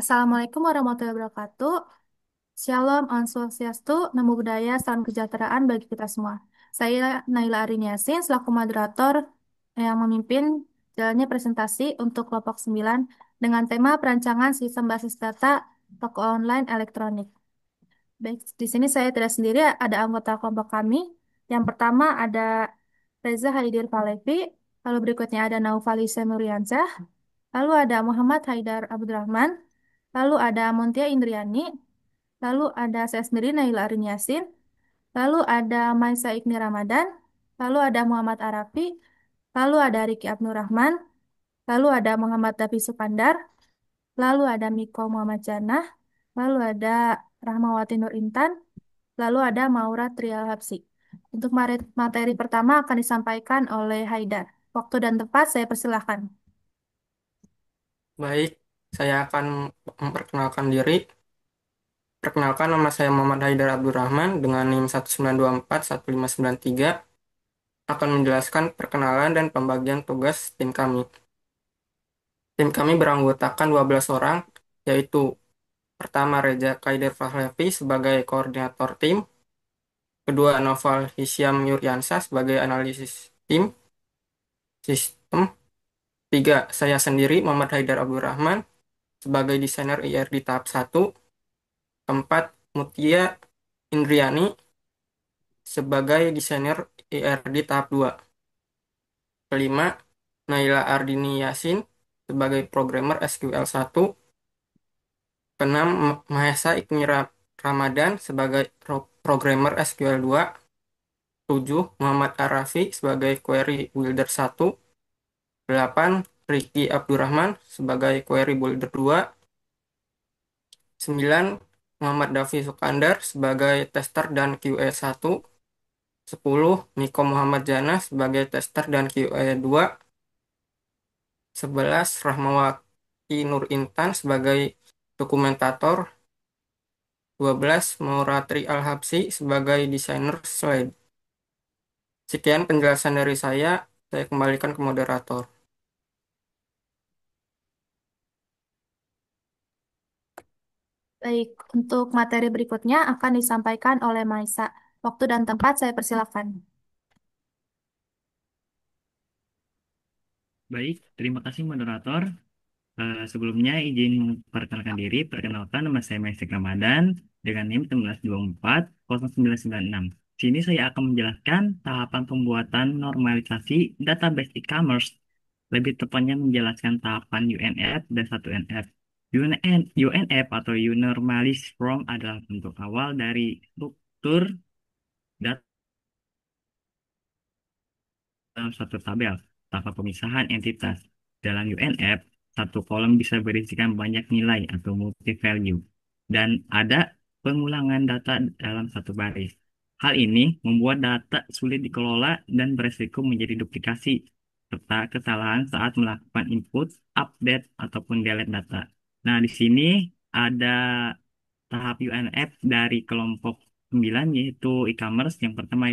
Assalamualaikum warahmatullahi wabarakatuh. Shalom, Om Swastiastu, Namo Buddhaya, Salam Kesejahteraan bagi kita semua. Saya Naila Arin Yasin, selaku moderator yang memimpin jalannya presentasi untuk kelompok 9 dengan tema perancangan sistem basis data toko online elektronik. Baik, di sini saya tidak sendiri, ada anggota kelompok kami. Yang pertama ada Reza Haidir Falevi, lalu berikutnya ada Naufali Semuriansyah, lalu ada Muhammad Haidar Abdurrahman, lalu ada Montia Indriani, lalu ada saya sendiri Naila Arin Yasin, lalu ada Maisa Ibni Ramadan, lalu ada Muhammad Arafi, lalu ada Riki Abnurrahman, lalu ada Muhammad Dafi Sukandar, lalu ada Miko Muhammad Janah, lalu ada Rahmawati Nur Intan, lalu ada Maura Trial Hapsi. Untuk materi pertama akan disampaikan oleh Haidar. Waktu dan tempat saya persilahkan. Baik, saya akan memperkenalkan diri. Perkenalkan, nama saya Muhammad Haidar Abdurrahman dengan NIM 192415993. Akan menjelaskan perkenalan dan pembagian tugas tim kami. Tim kami beranggotakan 12 orang, yaitu pertama Reza Kaider Fahlevi sebagai koordinator tim, kedua Noval Hisyam Yuryansa sebagai analisis tim, sistem, tiga saya sendiri Muhammad Haidar Abdurrahman sebagai desainer IR di tahap satu, keempat Mutia Indriani sebagai desainer ERD tahap 2. Kelima, Naila Ardini Yasin sebagai programmer SQL 1. Keenam, Mahesa Ramadan sebagai programmer SQL 2. 7, Muhammad Arafi sebagai query builder 1. 8, Riki Abdurrahman sebagai query builder 2. 9, Muhammad Dafi Sukandar sebagai tester dan QA 1. 10, Niko Muhammad Jana sebagai tester dan QA 2. 11, Rahmawati Nur Intan sebagai dokumentator. 12, Mauratri Al-Habsi sebagai desainer slide. Sekian penjelasan dari saya kembalikan ke moderator. Baik, untuk materi berikutnya akan disampaikan oleh Maisa. Waktu dan tempat saya persilahkan. Baik, terima kasih moderator. Sebelumnya izin memperkenalkan diri. Perkenalkan nama saya Maisik Ramadan dengan NIM 19240996. Sini saya akan menjelaskan tahapan pembuatan normalisasi database e-commerce. Lebih tepatnya menjelaskan tahapan UNF dan 1NF. UNF atau Unormalist Form adalah bentuk awal dari struktur data dalam suatu tabel tanpa pemisahan entitas. Dalam UNF, satu kolom bisa berisikan banyak nilai atau multi value, dan ada pengulangan data dalam satu baris. Hal ini membuat data sulit dikelola dan beresiko menjadi duplikasi, serta kesalahan saat melakukan input, update, ataupun delete data. Nah, di sini ada tahap UNF dari kelompok 9, yaitu e-commerce. Yang pertama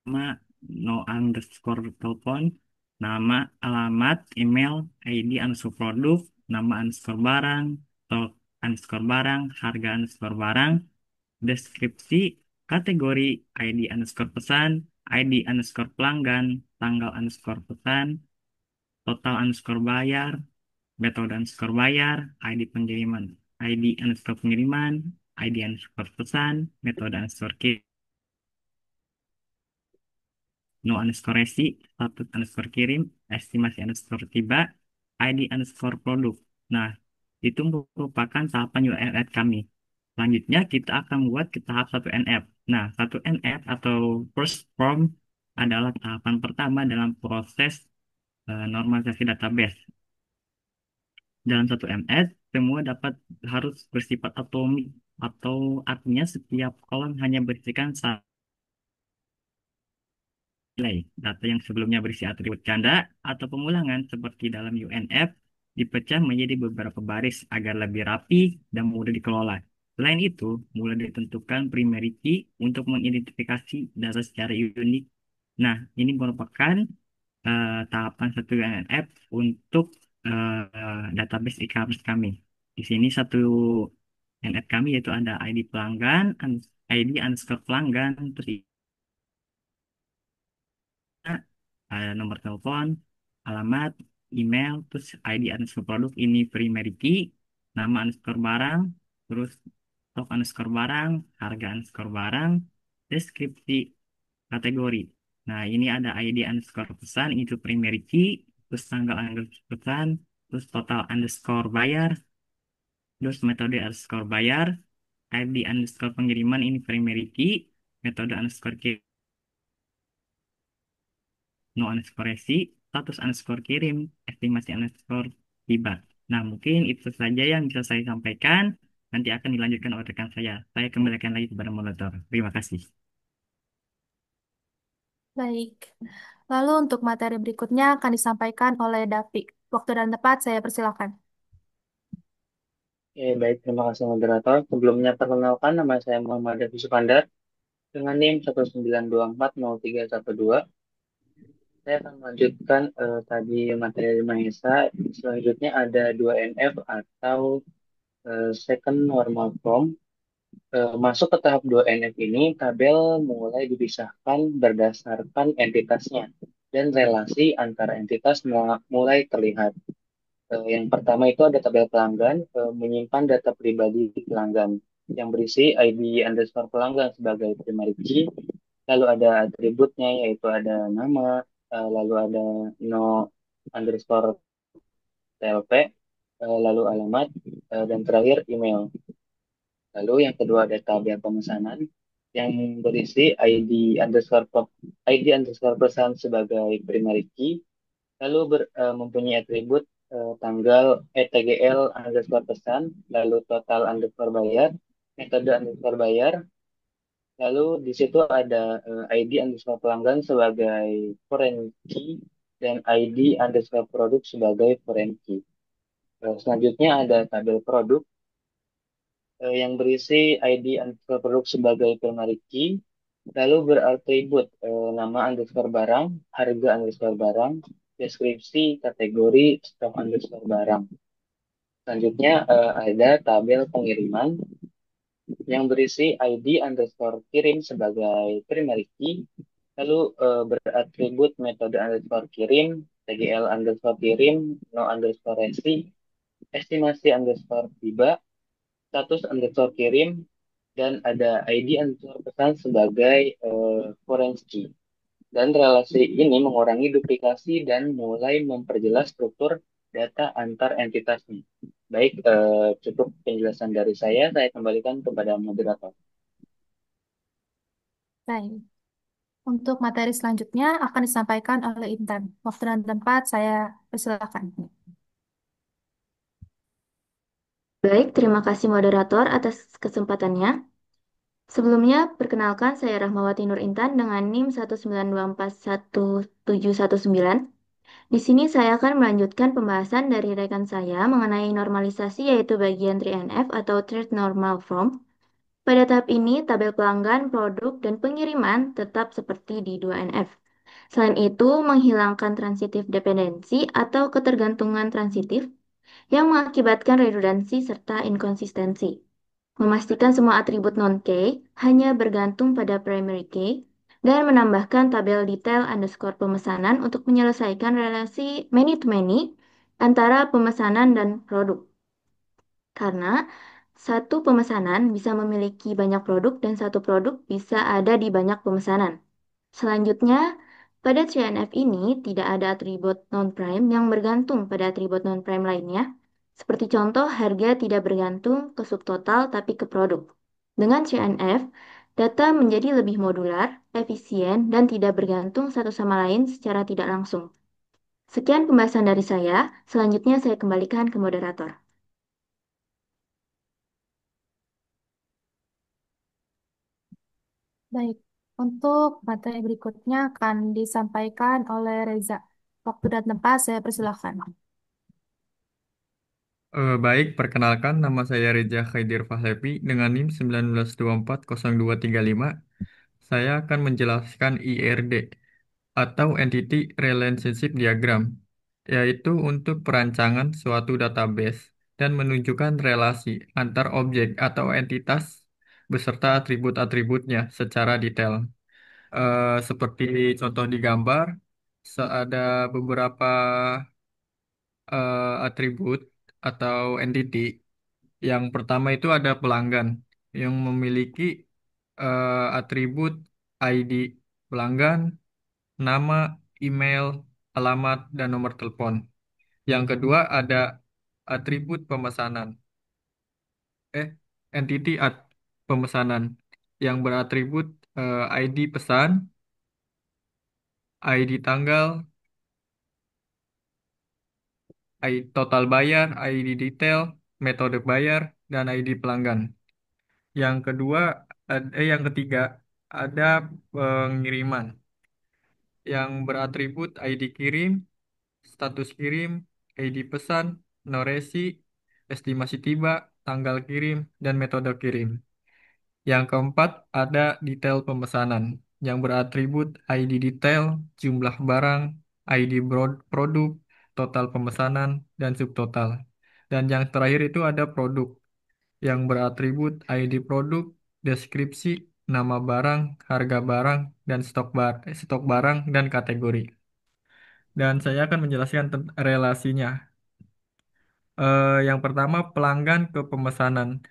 nama, no underscore telepon, nama, alamat, email, ID underscore produk, nama underscore barang, stok underscore barang, harga underscore barang, deskripsi, kategori, ID underscore pesan, ID underscore pelanggan, tanggal underscore pesan, total underscore bayar, metode underscore bayar, ID pengiriman, ID underscore pengiriman, ID underscore pesan, metode underscore kirim, no underscore resi, status underscore kirim, estimasi underscore tiba, ID underscore produk. Nah, itu merupakan tahapan UNF kami. Selanjutnya kita akan membuat ke tahap 1NF. Nah, 1NF atau first form adalah tahapan pertama dalam proses normalisasi database. Dalam 1NF, semua dapat harus bersifat atomik atau artinya setiap kolom hanya berisikan satu nilai. Data yang sebelumnya berisi atribut ganda atau pengulangan seperti dalam UNF dipecah menjadi beberapa baris agar lebih rapi dan mudah dikelola. Selain itu, mulai ditentukan primary key untuk mengidentifikasi data secara unik. Nah, ini merupakan tahapan satu UNF untuk database e-commerce kami. Di sini satu NF kami yaitu ada ID pelanggan, ID underscore pelanggan, terus ada nomor telepon, alamat, email, terus ID underscore produk ini primary key, nama underscore barang, terus stok underscore barang, harga underscore barang, deskripsi kategori. Nah, ini ada ID underscore pesan, itu primary key, terus tanggal underscore pesan, terus total underscore bayar, terus metode underscore bayar, ID underscore pengiriman ini primary key, metode underscore no underscore resi, status underscore kirim, estimasi underscore tiba. Nah, mungkin itu saja yang bisa saya sampaikan. Nanti akan dilanjutkan oleh rekan saya. Saya kembalikan lagi kepada moderator. Terima kasih. Baik. Lalu untuk materi berikutnya akan disampaikan oleh Davi. Waktu dan tempat saya persilakan. Oke, baik, terima kasih moderator. Sebelumnya perkenalkan, nama saya Muhammad Davi Sukandar dengan NIM 192403112. Saya akan melanjutkan tadi materi Mahesa. Selanjutnya ada 2NF atau Second Normal Form. Masuk ke tahap 2NF ini, tabel mulai dipisahkan berdasarkan entitasnya dan relasi antara entitas mulai terlihat. Yang pertama itu ada tabel pelanggan, menyimpan data pribadi pelanggan yang berisi ID underscore pelanggan sebagai primary key, lalu ada atributnya yaitu ada nama, lalu ada no underscore TLP, lalu alamat, dan terakhir email. Lalu yang kedua ada tabel pemesanan yang berisi ID underscore pesan sebagai primary key, lalu mempunyai atribut tanggal TGL underscore pesan, lalu total underscore bayar, metode underscore bayar, lalu di situ ada ID underscore pelanggan sebagai foreign key dan ID underscore produk sebagai foreign key. Selanjutnya ada tabel produk yang berisi ID underscore produk sebagai primary key, lalu beratribut nama underscore barang, harga underscore barang, deskripsi, kategori, stok underscore barang. Selanjutnya ada tabel pengiriman yang berisi ID underscore kirim sebagai primary key, lalu beratribut metode underscore kirim, TGL underscore kirim, no underscore resi, estimasi underscore tiba, status underscore kirim, dan ada ID underscore pesan sebagai foreign key. Dan relasi ini mengurangi duplikasi dan mulai memperjelas struktur data antar entitasnya. Baik, cukup penjelasan dari saya. Saya kembalikan kepada moderator. Baik. Untuk materi selanjutnya akan disampaikan oleh Intan. Waktu dan tempat saya persilakan. Baik, terima kasih moderator atas kesempatannya. Sebelumnya, perkenalkan saya Rahmawati Nur Intan dengan NIM 192411719. Di sini saya akan melanjutkan pembahasan dari rekan saya mengenai normalisasi yaitu bagian 3NF atau Trade Normal Form. Pada tahap ini, tabel pelanggan, produk, dan pengiriman tetap seperti di 2NF. Selain itu, menghilangkan transitif dependensi atau ketergantungan transitif yang mengakibatkan redundansi serta inkonsistensi. Memastikan semua atribut non-key hanya bergantung pada primary key, dan menambahkan tabel detail underscore pemesanan untuk menyelesaikan relasi many-to-many antara pemesanan dan produk. Karena satu pemesanan bisa memiliki banyak produk dan satu produk bisa ada di banyak pemesanan. Selanjutnya, pada 3NF ini tidak ada atribut non-prime yang bergantung pada atribut non-prime lainnya. Seperti contoh, harga tidak bergantung ke subtotal tapi ke produk. Dengan 3NF, data menjadi lebih modular, efisien, dan tidak bergantung satu sama lain secara tidak langsung. Sekian pembahasan dari saya. Selanjutnya saya kembalikan ke moderator. Baik. Untuk materi berikutnya akan disampaikan oleh Reza. Waktu dan tempat saya persilakan. Baik, perkenalkan nama saya Reza Khaidir Fahlevi dengan NIM 192400235. Saya akan menjelaskan IRD atau Entity Relationship Diagram. yaitu untuk perancangan suatu database dan menunjukkan relasi antar objek atau entitas beserta atribut-atributnya secara detail. Seperti contoh di gambar, ada beberapa atribut atau entity. Yang pertama itu ada pelanggan yang memiliki atribut ID pelanggan, nama, email, alamat, dan nomor telepon. Yang kedua ada atribut pemesanan, eh, entity pemesanan yang beratribut ID pesan, ID tanggal, ID total bayar, ID detail, metode bayar, dan ID pelanggan. Yang kedua, yang ketiga ada pengiriman yang beratribut ID kirim, status kirim, ID pesan, no resi, estimasi tiba, tanggal kirim, dan metode kirim. Yang keempat, ada detail pemesanan yang beratribut ID detail, jumlah barang, ID produk, total pemesanan, dan subtotal. Dan yang terakhir itu ada produk yang beratribut ID produk, deskripsi, nama barang, harga barang, dan stok barang dan kategori. Dan saya akan menjelaskan relasinya. Yang pertama, pelanggan ke pemesanan.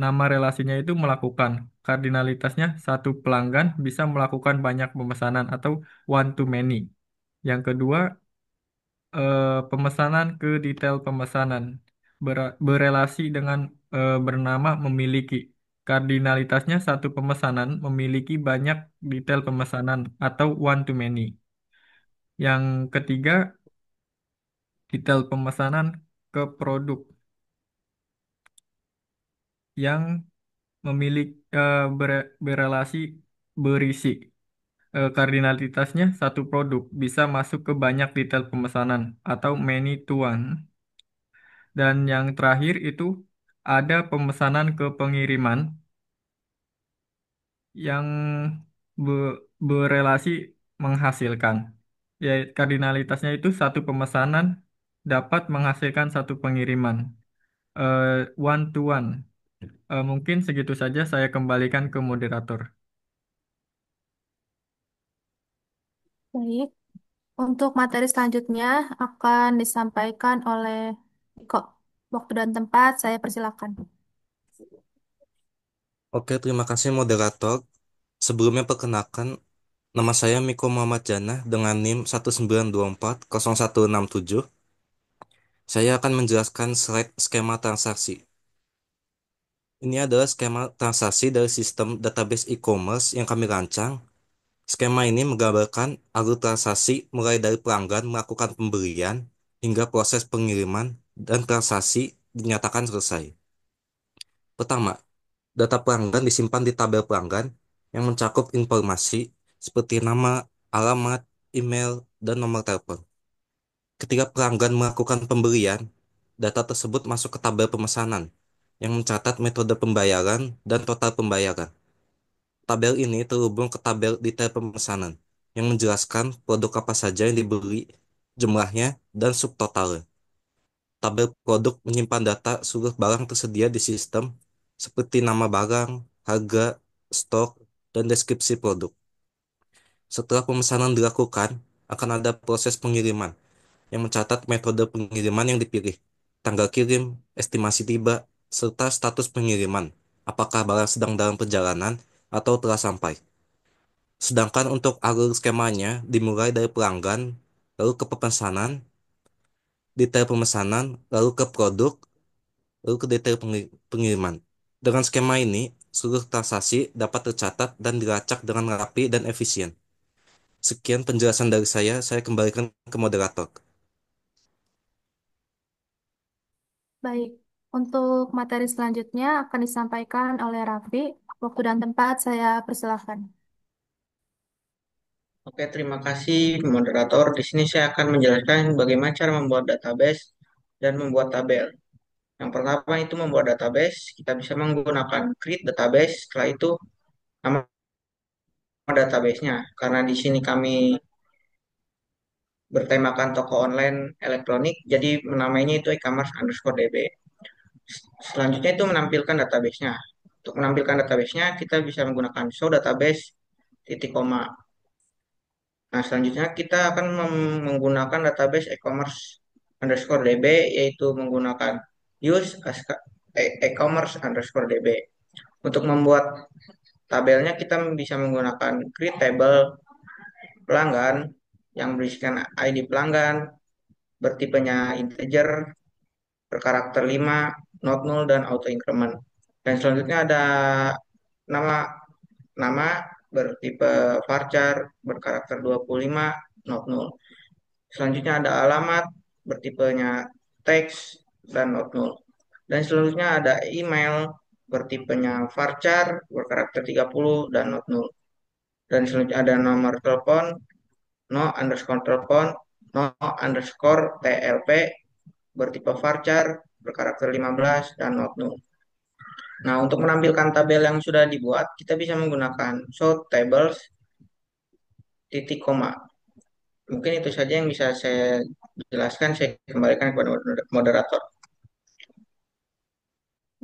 Nama relasinya itu melakukan. Kardinalitasnya, satu pelanggan bisa melakukan banyak pemesanan atau one to many. Yang kedua, pemesanan ke detail pemesanan. Berelasi dengan bernama memiliki. Kardinalitasnya, satu pemesanan memiliki banyak detail pemesanan atau one to many. Yang ketiga, detail pemesanan ke produk yang memiliki berelasi berisi. Kardinalitasnya satu produk bisa masuk ke banyak detail pemesanan atau many to one. Dan yang terakhir itu ada pemesanan ke pengiriman yang berelasi menghasilkan. Ya, kardinalitasnya itu satu pemesanan dapat menghasilkan satu pengiriman. One to one. Mungkin segitu saja, saya kembalikan ke moderator. Baik, untuk materi selanjutnya akan disampaikan oleh Iko. Waktu dan tempat saya persilakan. Oke, terima kasih moderator. Sebelumnya perkenalkan, nama saya Miko Muhammad Jannah dengan NIM 192400167. Saya akan menjelaskan slide skema transaksi. Ini adalah skema transaksi dari sistem database e-commerce yang kami rancang. Skema ini menggambarkan alur transaksi mulai dari pelanggan melakukan pembelian hingga proses pengiriman dan transaksi dinyatakan selesai. Pertama, data pelanggan disimpan di tabel pelanggan yang mencakup informasi seperti nama, alamat, email, dan nomor telepon. Ketika pelanggan melakukan pembelian, data tersebut masuk ke tabel pemesanan yang mencatat metode pembayaran dan total pembayaran. Tabel ini terhubung ke tabel detail pemesanan yang menjelaskan produk apa saja yang dibeli, jumlahnya, dan subtotalnya. Tabel produk menyimpan data seluruh barang tersedia di sistem seperti nama barang, harga, stok, dan deskripsi produk. Setelah pemesanan dilakukan, akan ada proses pengiriman yang mencatat metode pengiriman yang dipilih, tanggal kirim, estimasi tiba, serta status pengiriman, apakah barang sedang dalam perjalanan atau telah sampai. Sedangkan untuk alur skemanya dimulai dari pelanggan, lalu ke pemesanan, detail pemesanan, lalu ke produk, lalu ke detail pengiriman. Dengan skema ini, seluruh transaksi dapat tercatat dan dilacak dengan rapi dan efisien. Sekian penjelasan dari saya kembalikan ke moderator. Baik, untuk materi selanjutnya akan disampaikan oleh Raffi. Waktu dan tempat saya persilakan. Oke, terima kasih moderator. Di sini saya akan menjelaskan bagaimana cara membuat database dan membuat tabel. Yang pertama itu membuat database, kita bisa menggunakan create database. Setelah itu nama databasenya. Karena di sini kami bertemakan toko online elektronik, jadi namanya itu e-commerce underscore DB. Selanjutnya itu menampilkan database-nya. Untuk menampilkan database-nya, kita bisa menggunakan show database titik koma. Nah, selanjutnya kita akan menggunakan database e-commerce underscore DB, yaitu menggunakan use e-commerce underscore DB. Untuk membuat tabelnya, kita bisa menggunakan create table pelanggan yang berisikan ID pelanggan, bertipenya integer, berkarakter 5, not null, dan auto increment. Dan selanjutnya ada nama nama bertipe varchar, berkarakter 25, not null. Selanjutnya ada alamat bertipenya teks dan not null. Dan selanjutnya ada email bertipenya varchar, berkarakter 30 dan not null. Dan selanjutnya ada nomor telepon, no underscore telepon, no underscore TLP, bertipe varchar, berkarakter 15 dan not null. Nah, untuk menampilkan tabel yang sudah dibuat, kita bisa menggunakan show tables titik koma. Mungkin itu saja yang bisa saya jelaskan. Saya kembalikan kepada moderator.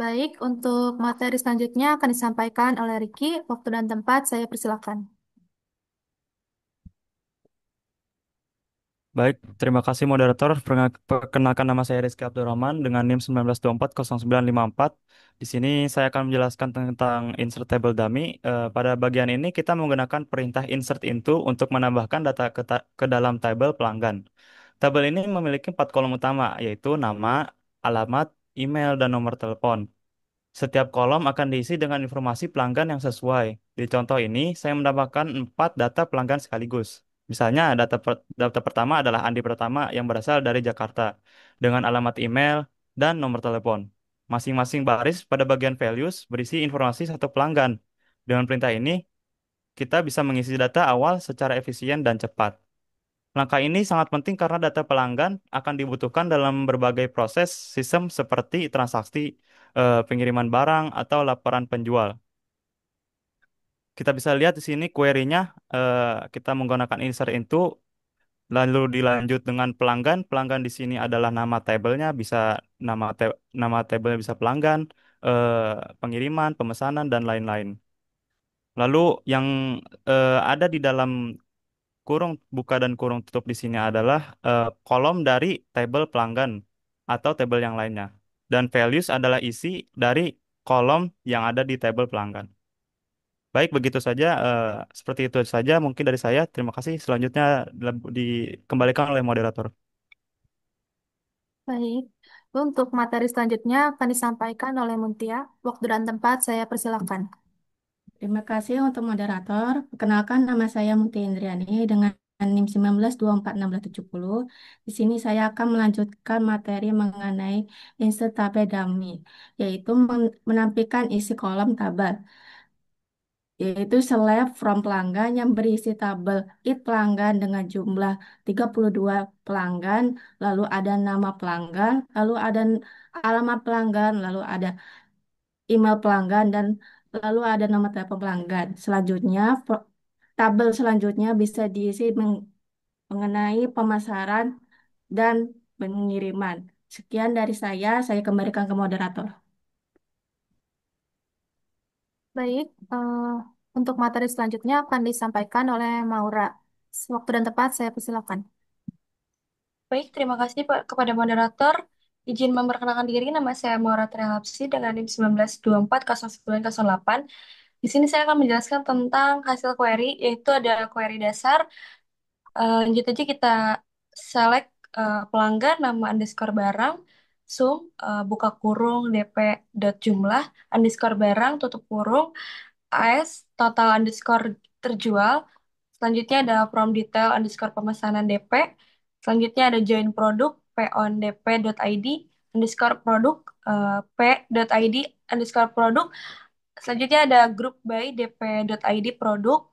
Baik, untuk materi selanjutnya akan disampaikan oleh Ricky. Waktu dan tempat saya persilakan. Baik, terima kasih moderator. Perkenalkan nama saya Rizky Abdurrahman dengan NIM 19240954. Di sini saya akan menjelaskan tentang insert table dummy. Pada bagian ini kita menggunakan perintah insert into untuk menambahkan data ke dalam tabel pelanggan. Tabel ini memiliki 4 kolom utama, yaitu nama, alamat, email, dan nomor telepon. Setiap kolom akan diisi dengan informasi pelanggan yang sesuai. Di contoh ini, saya menambahkan 4 data pelanggan sekaligus. Misalnya, data pertama adalah Andi Pratama yang berasal dari Jakarta, dengan alamat email dan nomor telepon. Masing-masing baris pada bagian values berisi informasi satu pelanggan. Dengan perintah ini, kita bisa mengisi data awal secara efisien dan cepat. Langkah ini sangat penting karena data pelanggan akan dibutuhkan dalam berbagai proses sistem seperti transaksi, pengiriman barang, atau laporan penjual. Kita bisa lihat di sini query-nya, kita menggunakan insert into, lalu dilanjut dengan pelanggan. Pelanggan di sini adalah nama tabelnya, bisa nama tabelnya bisa pelanggan, pengiriman, pemesanan, dan lain-lain. Lalu yang ada di dalam kurung buka dan kurung tutup di sini adalah kolom dari tabel pelanggan atau tabel yang lainnya. Dan values adalah isi dari kolom yang ada di tabel pelanggan. Baik, begitu saja. Seperti itu saja mungkin dari saya. Terima kasih. Selanjutnya dikembalikan oleh moderator. Baik, untuk materi selanjutnya akan disampaikan oleh Muntia. Waktu dan tempat saya persilakan. Terima kasih untuk moderator. Perkenalkan nama saya Muti Indriani dengan NIM 19241670. Di sini saya akan melanjutkan materi mengenai insert tabel dummy, yaitu menampilkan isi kolom tabel, yaitu select from pelanggan yang berisi tabel it pelanggan dengan jumlah 32 pelanggan, lalu ada nama pelanggan, lalu ada alamat pelanggan, lalu ada email pelanggan, dan lalu ada nama telepon pelanggan. Selanjutnya, tabel selanjutnya bisa diisi mengenai pemasaran dan pengiriman. Sekian dari saya kembalikan ke moderator. Baik, untuk materi selanjutnya akan disampaikan oleh Maura. Waktu dan tempat saya persilakan. Baik, terima kasih Pak kepada moderator. Izin memperkenalkan diri, nama saya Maura Trialapsi dengan NIM 19240908. Di sini saya akan menjelaskan tentang hasil query, yaitu ada query dasar. Lanjut aja kita select pelanggan, nama underscore barang, sum, buka kurung, DP dot jumlah, underscore barang, tutup kurung, AS, total underscore terjual. Selanjutnya ada from detail underscore pemesanan DP. Selanjutnya ada join produk, on dp.id underscore produk, p.id underscore produk. Selanjutnya ada group by dp.id produk,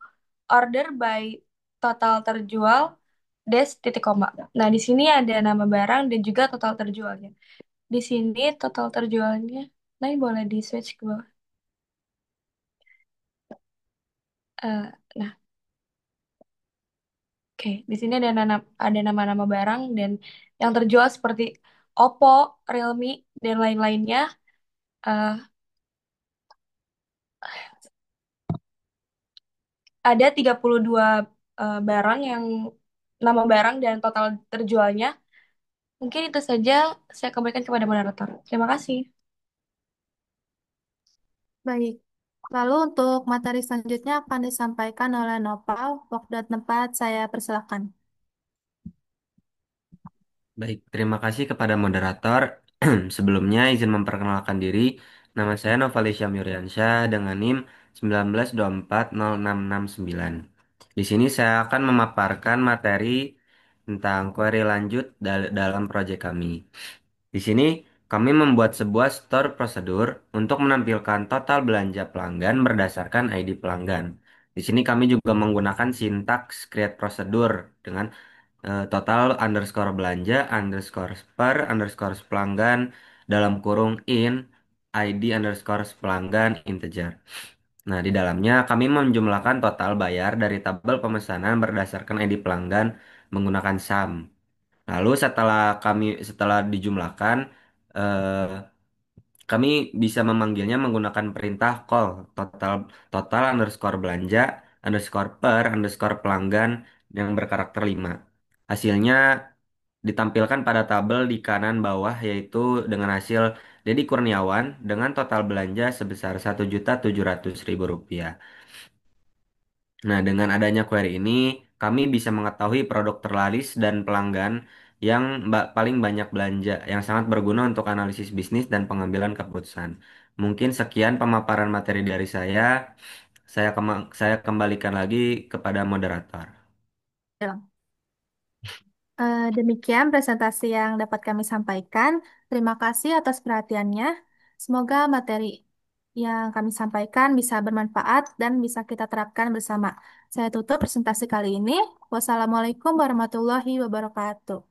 order by total terjual, des titik koma. Nah, di sini ada nama barang dan juga total terjualnya. Di sini total terjualnya, nah ini boleh di switch ke bawah. Eh, nah, Oke, di sini ada nama-nama barang dan yang terjual seperti Oppo, Realme, dan lain-lainnya. Eh, ada 32 barang yang nama barang dan total terjualnya. Mungkin itu saja saya kembalikan kepada moderator. Terima kasih. Baik. Lalu untuk materi selanjutnya akan disampaikan oleh Nopal. Waktu dan tempat saya persilakan. Baik, terima kasih kepada moderator. Sebelumnya izin memperkenalkan diri. Nama saya Novalisya Miriansyah dengan NIM 192406669. Di sini saya akan memaparkan materi tentang query lanjut dalam proyek kami. Di sini kami membuat sebuah store prosedur untuk menampilkan total belanja pelanggan berdasarkan ID pelanggan. Di sini kami juga menggunakan sintaks create prosedur dengan total underscore belanja underscore per underscore pelanggan dalam kurung in ID underscore pelanggan integer. Nah, di dalamnya kami menjumlahkan total bayar dari tabel pemesanan berdasarkan ID pelanggan menggunakan sum. Lalu setelah dijumlahkan eh, kami bisa memanggilnya menggunakan perintah call total total underscore belanja underscore per underscore pelanggan yang berkarakter 5. Hasilnya ditampilkan pada tabel di kanan bawah yaitu dengan hasil Dedi Kurniawan dengan total belanja sebesar 1.700.000 rupiah. Nah, dengan adanya query ini, kami bisa mengetahui produk terlaris dan pelanggan yang paling banyak belanja, yang sangat berguna untuk analisis bisnis dan pengambilan keputusan. Mungkin sekian pemaparan materi dari saya. Saya kembalikan lagi kepada moderator. Ya. Demikian presentasi yang dapat kami sampaikan. Terima kasih atas perhatiannya. Semoga materi yang kami sampaikan bisa bermanfaat dan bisa kita terapkan bersama. Saya tutup presentasi kali ini. Wassalamualaikum warahmatullahi wabarakatuh.